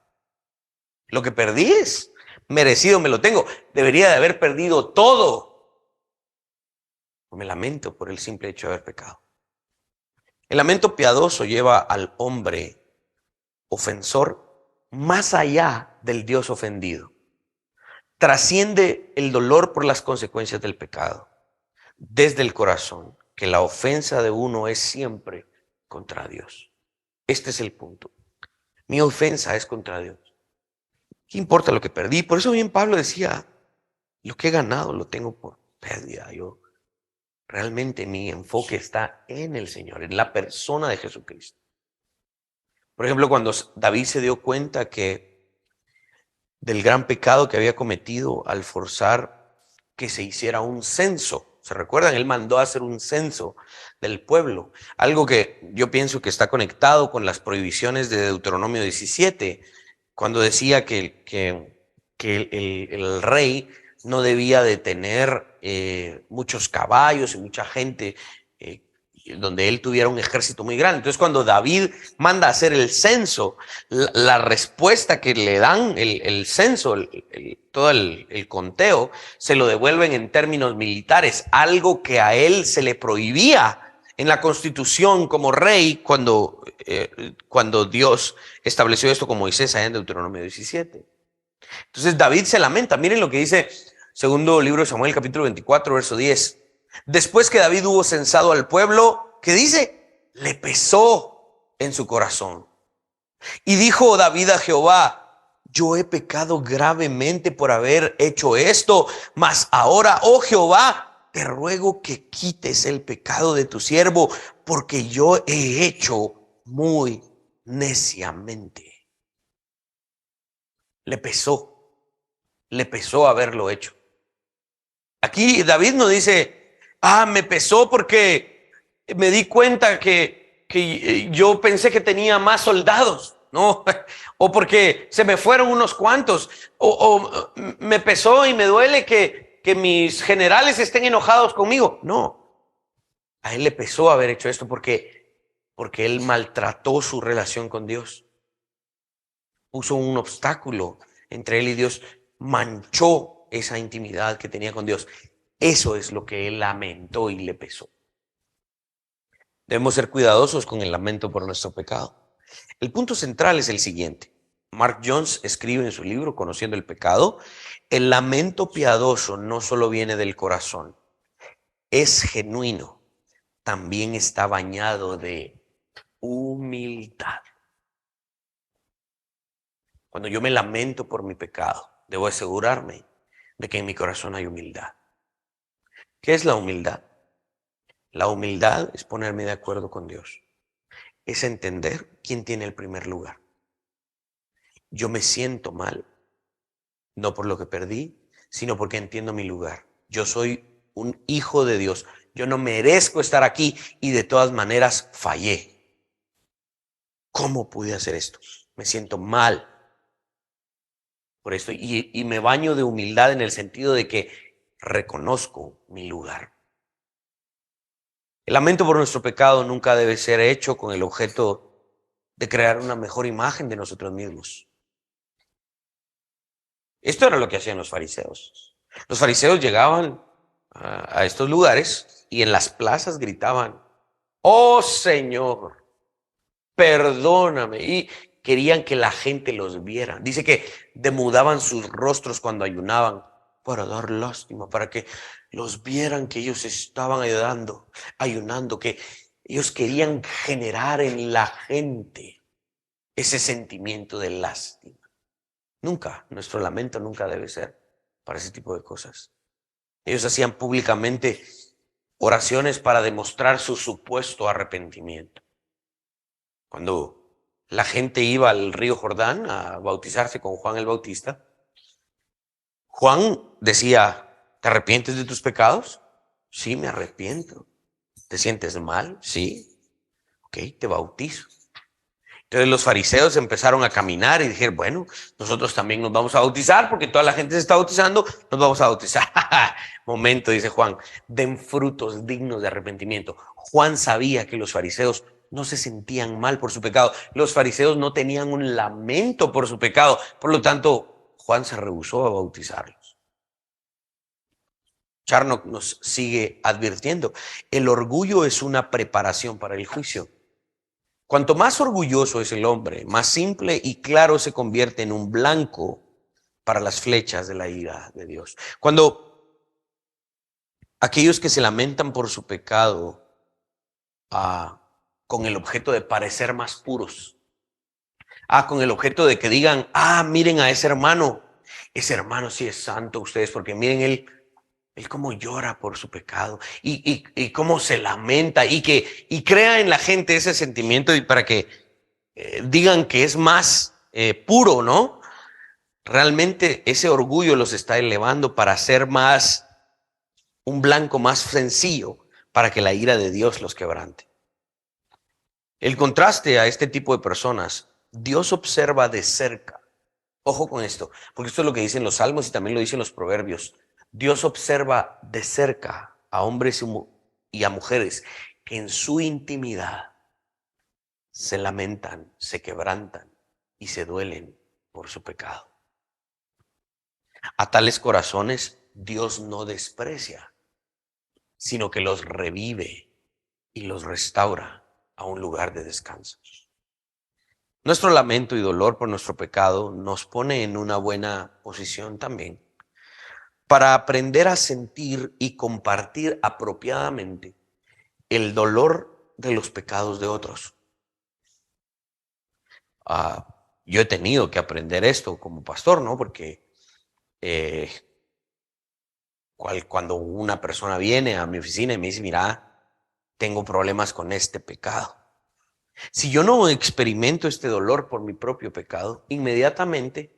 Lo que perdí es merecido me lo tengo. Debería de haber perdido todo. Me lamento por el simple hecho de haber pecado. El lamento piadoso lleva al hombre ofensor más allá del Dios ofendido. Trasciende el dolor por las consecuencias del pecado desde el corazón, que la ofensa de uno es siempre contra Dios. Este es el punto. Mi ofensa es contra Dios. ¿Qué importa lo que perdí? Por eso bien Pablo decía, lo que he ganado lo tengo por pérdida. Yo realmente mi enfoque está en el Señor, en la persona de Jesucristo. Por ejemplo, cuando David se dio cuenta que del gran pecado que había cometido al forzar que se hiciera un censo. ¿Se recuerdan? Él mandó a hacer un censo del pueblo. Algo que yo pienso que está conectado con las prohibiciones de Deuteronomio 17, cuando decía que el rey no debía de tener muchos caballos y mucha gente, donde él tuviera un ejército muy grande. Entonces, cuando David manda a hacer el censo, la respuesta que le dan, el censo, todo el conteo, se lo devuelven en términos militares, algo que a él se le prohibía en la Constitución como rey cuando Dios estableció esto con Moisés allá en Deuteronomio 17. Entonces David se lamenta. Miren lo que dice segundo libro de Samuel, capítulo 24, verso 10. Después que David hubo censado al pueblo, ¿qué dice? Le pesó en su corazón. Y dijo David a Jehová, yo he pecado gravemente por haber hecho esto, mas ahora, oh Jehová, te ruego que quites el pecado de tu siervo, porque yo he hecho muy neciamente. Le pesó haberlo hecho. Aquí David no dice, me pesó porque me di cuenta que yo pensé que tenía más soldados, ¿no? O porque se me fueron unos cuantos, o me pesó y me duele que mis generales estén enojados conmigo. No, a él le pesó haber hecho esto porque él maltrató su relación con Dios. Puso un obstáculo entre él y Dios, manchó esa intimidad que tenía con Dios. Eso es lo que él lamentó y le pesó. Debemos ser cuidadosos con el lamento por nuestro pecado. El punto central es el siguiente. Mark Jones escribe en su libro Conociendo el pecado, el lamento piadoso no solo viene del corazón, es genuino, también está bañado de humildad. Cuando yo me lamento por mi pecado, debo asegurarme de que en mi corazón hay humildad. ¿Qué es la humildad? La humildad es ponerme de acuerdo con Dios. Es entender quién tiene el primer lugar. Yo me siento mal, no por lo que perdí, sino porque entiendo mi lugar. Yo soy un hijo de Dios. Yo no merezco estar aquí y de todas maneras fallé. ¿Cómo pude hacer esto? Me siento mal por esto y me baño de humildad en el sentido de que reconozco mi lugar. El lamento por nuestro pecado nunca debe ser hecho con el objeto de crear una mejor imagen de nosotros mismos. Esto era lo que hacían los fariseos. Los fariseos llegaban a estos lugares y en las plazas gritaban, oh Señor, perdóname. Y querían que la gente los viera. Dice que demudaban sus rostros cuando ayunaban para dar lástima, para que los vieran que ellos estaban ayunando, que ellos querían generar en la gente ese sentimiento de lástima. Nuestro lamento nunca debe ser para ese tipo de cosas. Ellos hacían públicamente oraciones para demostrar su supuesto arrepentimiento. Cuando la gente iba al río Jordán a bautizarse con Juan el Bautista, Juan decía, ¿te arrepientes de tus pecados? Sí, me arrepiento. ¿Te sientes mal? Sí. Ok, te bautizo. Entonces los fariseos empezaron a caminar y dijeron, bueno, nosotros también nos vamos a bautizar porque toda la gente se está bautizando, nos vamos a bautizar. Momento, dice Juan, den frutos dignos de arrepentimiento. Juan sabía que los fariseos no se sentían mal por su pecado. Los fariseos no tenían un lamento por su pecado. Por lo tanto, Juan se rehusó a bautizarlos. Charnock nos sigue advirtiendo, el orgullo es una preparación para el juicio. Cuanto más orgulloso es el hombre, más simple y claro se convierte en un blanco para las flechas de la ira de Dios. Cuando aquellos que se lamentan por su pecado con el objeto de parecer más puros, con el objeto de que digan, miren a ese hermano sí es santo ustedes, porque miren él cómo llora por su pecado y cómo se lamenta y crea en la gente ese sentimiento y para que digan que es más puro, ¿no? Realmente ese orgullo los está elevando para ser más un blanco más sencillo para que la ira de Dios los quebrante. El contraste a este tipo de personas, Dios observa de cerca. Ojo con esto, porque esto es lo que dicen los salmos y también lo dicen los proverbios. Dios observa de cerca a hombres y a mujeres que en su intimidad se lamentan, se quebrantan y se duelen por su pecado. A tales corazones Dios no desprecia, sino que los revive y los restaura a un lugar de descanso. Nuestro lamento y dolor por nuestro pecado nos pone en una buena posición también para aprender a sentir y compartir apropiadamente el dolor de los pecados de otros. Yo he tenido que aprender esto como pastor, ¿no? Porque cuando una persona viene a mi oficina y me dice, mira, tengo problemas con este pecado. Si yo no experimento este dolor por mi propio pecado, inmediatamente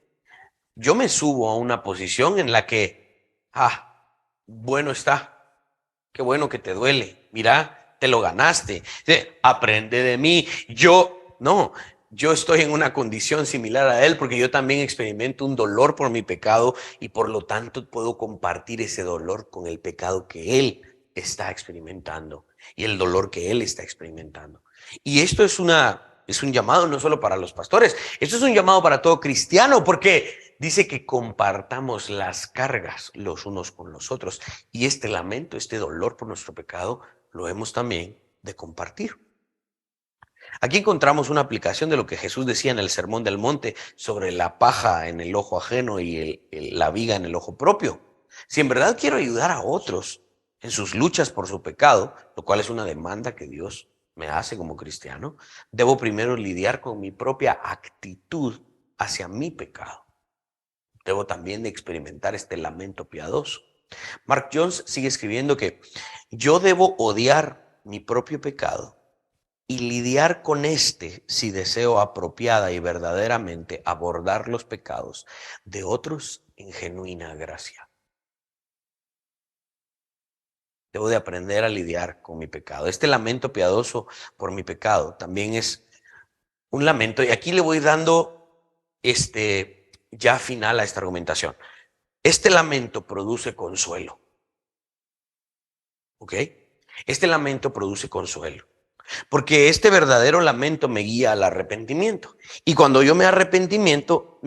yo me subo a una posición en la que, bueno está, qué bueno que te duele, mira, te lo ganaste, aprende de mí, yo estoy en una condición similar a él porque yo también experimento un dolor por mi pecado y por lo tanto puedo compartir ese dolor con el pecado que él está experimentando y el dolor que él está experimentando. Y esto es un llamado no solo para los pastores, esto es un llamado para todo cristiano porque dice que compartamos las cargas los unos con los otros y este lamento, este dolor por nuestro pecado lo hemos también de compartir. Aquí encontramos una aplicación de lo que Jesús decía en el Sermón del Monte sobre la paja en el ojo ajeno y la viga en el ojo propio. Si en verdad quiero ayudar a otros en sus luchas por su pecado, lo cual es una demanda que Dios me hace como cristiano, debo primero lidiar con mi propia actitud hacia mi pecado. Debo también de experimentar este lamento piadoso. Mark Jones sigue escribiendo que yo debo odiar mi propio pecado y lidiar con este si deseo apropiada y verdaderamente abordar los pecados de otros en genuina gracia. Debo de aprender a lidiar con mi pecado. Este lamento piadoso por mi pecado también es un lamento, y aquí le voy dando ya final a esta argumentación. Este lamento produce consuelo. ¿Ok? Este lamento produce consuelo. Porque este verdadero lamento me guía al arrepentimiento. Y cuando yo me arrepiento,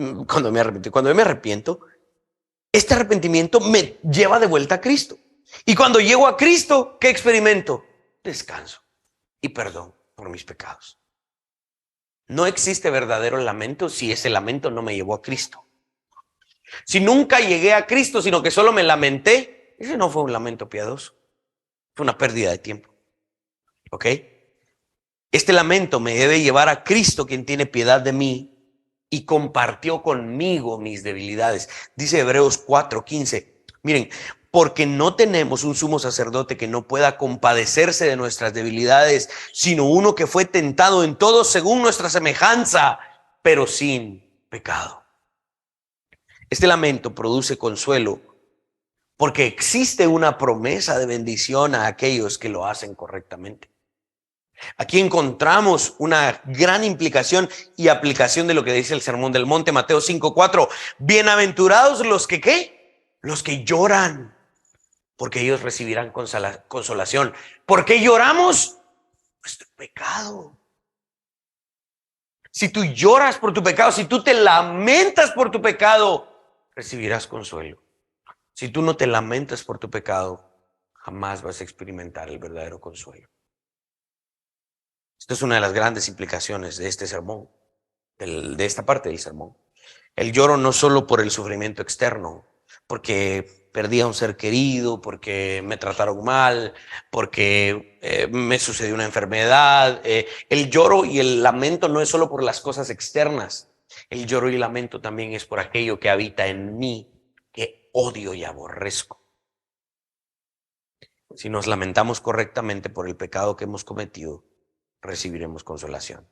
este arrepentimiento me lleva de vuelta a Cristo. Y cuando llego a Cristo, ¿qué experimento? Descanso y perdón por mis pecados. No existe verdadero lamento si ese lamento no me llevó a Cristo. Si nunca llegué a Cristo, sino que solo me lamenté, ese no fue un lamento piadoso. Fue una pérdida de tiempo. ¿Ok? Este lamento me debe llevar a Cristo, quien tiene piedad de mí y compartió conmigo mis debilidades. Dice Hebreos 4:15. Miren, porque no tenemos un sumo sacerdote que no pueda compadecerse de nuestras debilidades, sino uno que fue tentado en todo según nuestra semejanza, pero sin pecado. Este lamento produce consuelo porque existe una promesa de bendición a aquellos que lo hacen correctamente. Aquí encontramos una gran implicación y aplicación de lo que dice el Sermón del Monte, Mateo 5:4. Bienaventurados los que ¿qué? Los que lloran, porque ellos recibirán consolación. ¿Por qué lloramos? Nuestro pecado. Si tú lloras por tu pecado, si tú te lamentas por tu pecado, recibirás consuelo. Si tú no te lamentas por tu pecado, jamás vas a experimentar el verdadero consuelo. Esta es una de las grandes implicaciones de este sermón, de esta parte del sermón. El lloro no solo por el sufrimiento externo, porque perdí a un ser querido, porque me trataron mal, porque me sucedió una enfermedad. El lloro y el lamento no es solo por las cosas externas. El lloro y el lamento también es por aquello que habita en mí, que odio y aborrezco. Si nos lamentamos correctamente por el pecado que hemos cometido, recibiremos consolación.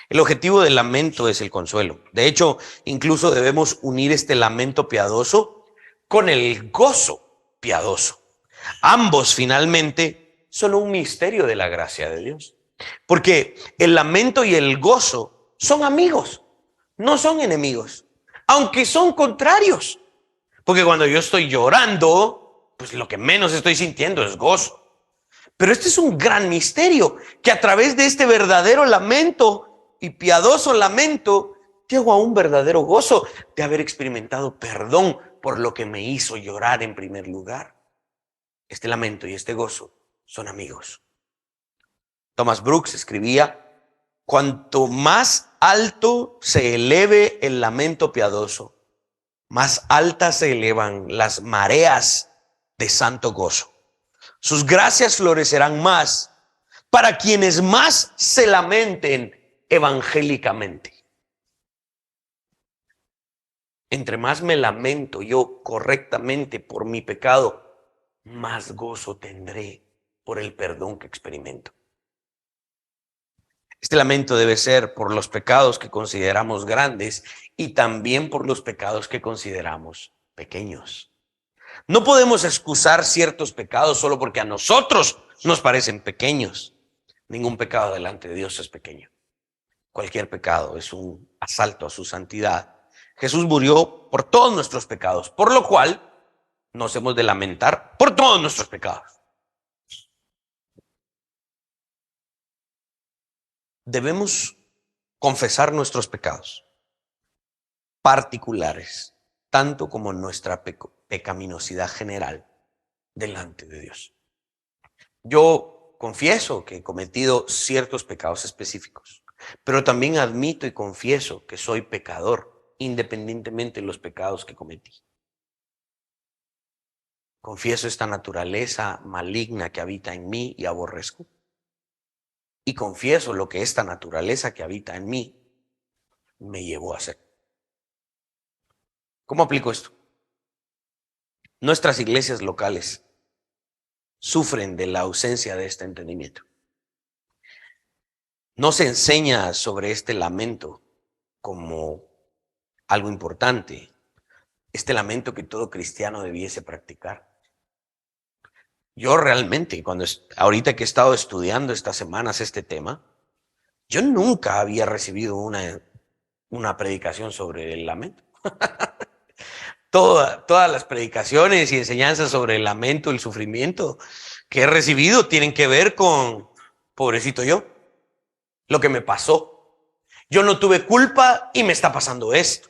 El objetivo del lamento es el consuelo. De hecho, incluso debemos unir este lamento piadoso con el gozo piadoso. Ambos finalmente son un misterio de la gracia de Dios. Porque el lamento y el gozo son amigos, no son enemigos, aunque son contrarios. Porque cuando yo estoy llorando, pues lo que menos estoy sintiendo es gozo. Pero este es un gran misterio, que a través de este verdadero lamento y piadoso lamento, llego a un verdadero gozo de haber experimentado perdón por lo que me hizo llorar en primer lugar. Este lamento y este gozo son amigos. Thomas Brooks escribía: cuanto más alto se eleve el lamento piadoso, más altas se elevan las mareas de santo gozo. Sus gracias florecerán más para quienes más se lamenten evangélicamente. Entre más me lamento yo correctamente por mi pecado, más gozo tendré por el perdón que experimento. Este lamento debe ser por los pecados que consideramos grandes y también por los pecados que consideramos pequeños. No podemos excusar ciertos pecados solo porque a nosotros nos parecen pequeños. Ningún pecado delante de Dios es pequeño. Cualquier pecado es un asalto a su santidad. Jesús murió por todos nuestros pecados, por lo cual nos hemos de lamentar por todos nuestros pecados. Debemos confesar nuestros pecados particulares, tanto como nuestra pecaminosidad general delante de Dios. Yo confieso que he cometido ciertos pecados específicos, pero también admito y confieso que soy pecador, independientemente de los pecados que cometí. Confieso esta naturaleza maligna que habita en mí y aborrezco. Y confieso lo que esta naturaleza que habita en mí me llevó a hacer. ¿Cómo aplico esto? Nuestras iglesias locales sufren de la ausencia de este entendimiento. No se enseña sobre este lamento como algo importante, este lamento que todo cristiano debiese practicar. Yo realmente, ahorita que he estado estudiando estas semanas este tema, yo nunca había recibido una predicación sobre el lamento. Todas las predicaciones y enseñanzas sobre el lamento y el sufrimiento que he recibido tienen que ver con, pobrecito yo, lo que me pasó. Yo no tuve culpa y me está pasando esto.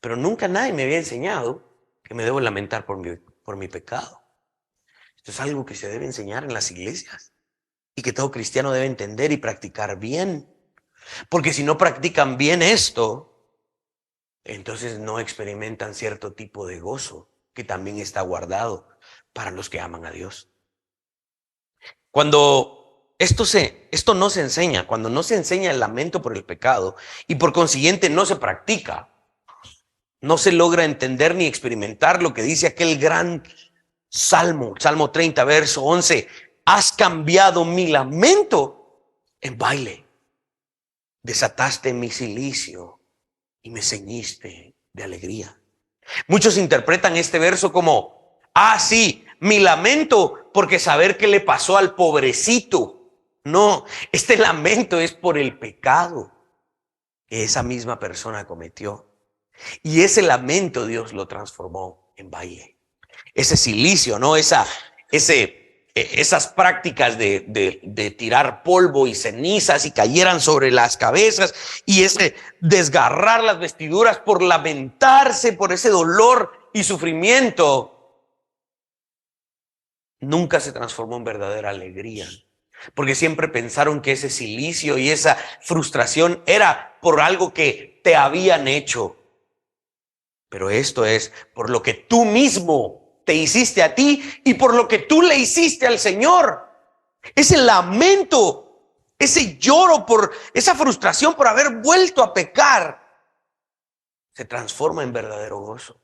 Pero nunca nadie me había enseñado que me debo lamentar por mi pecado. Esto es algo que se debe enseñar en las iglesias y que todo cristiano debe entender y practicar bien. Porque si no practican bien esto, entonces no experimentan cierto tipo de gozo que también está guardado para los que aman a Dios. Cuando esto no se enseña, cuando no se enseña el lamento por el pecado y por consiguiente no se practica, no se logra entender ni experimentar lo que dice aquel gran Salmo 30, verso 11. Has cambiado mi lamento en baile. Desataste mi cilicio y me ceñiste de alegría. Muchos interpretan este verso como, sí, mi lamento porque saber qué le pasó al pobrecito. No, este lamento es por el pecado que esa misma persona cometió. Y ese lamento Dios lo transformó en baile. Ese cilicio, ¿no? Esas prácticas de tirar polvo y cenizas y cayeran sobre las cabezas, y ese desgarrar las vestiduras por lamentarse por ese dolor y sufrimiento nunca se transformó en verdadera alegría. Porque siempre pensaron que ese silicio y esa frustración era por algo que te habían hecho. Pero esto es por lo que tú mismo te hiciste a ti y por lo que tú le hiciste al Señor. Ese lamento, ese lloro por esa frustración por haber vuelto a pecar, se transforma en verdadero gozo.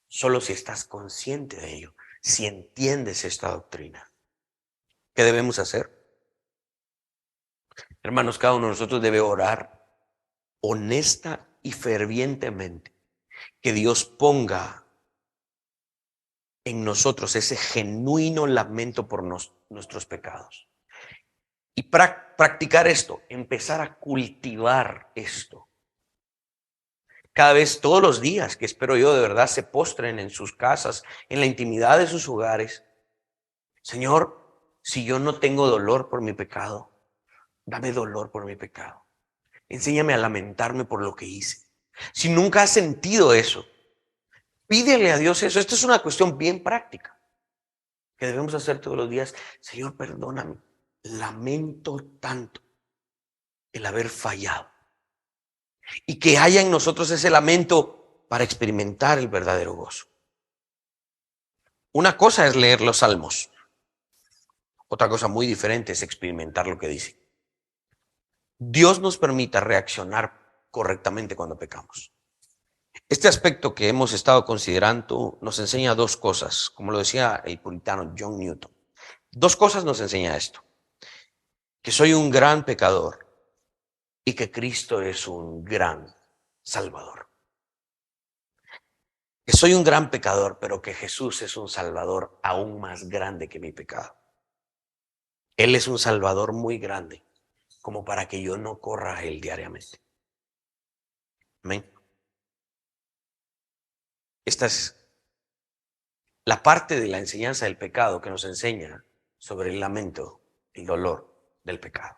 Solo si estás consciente de ello, si entiendes esta doctrina. ¿Qué debemos hacer? Hermanos, cada uno de nosotros debe orar honesta y fervientemente que Dios ponga en nosotros ese genuino lamento por nuestros pecados. Y practicar esto, empezar a cultivar esto. Cada vez, todos los días, que espero yo de verdad se postren en sus casas, en la intimidad de sus hogares. Señor, si yo no tengo dolor por mi pecado, dame dolor por mi pecado. Enséñame a lamentarme por lo que hice. Si nunca has sentido eso, pídele a Dios eso. Esta es una cuestión bien práctica que debemos hacer todos los días. Señor, perdóname. Lamento tanto el haber fallado. Y que haya en nosotros ese lamento para experimentar el verdadero gozo. Una cosa es leer los salmos. Otra cosa muy diferente es experimentar lo que dice. Dios nos permita reaccionar correctamente cuando pecamos. Este aspecto que hemos estado considerando nos enseña dos cosas, como lo decía el puritano John Newton. Dos cosas nos enseña esto: que soy un gran pecador y que Cristo es un gran Salvador. Que soy un gran pecador, pero que Jesús es un Salvador aún más grande que mi pecado. Él es un Salvador muy grande, como para que yo no corra a Él diariamente. Amén. Esta es la parte de la enseñanza del pecado que nos enseña sobre el lamento, el dolor del pecado.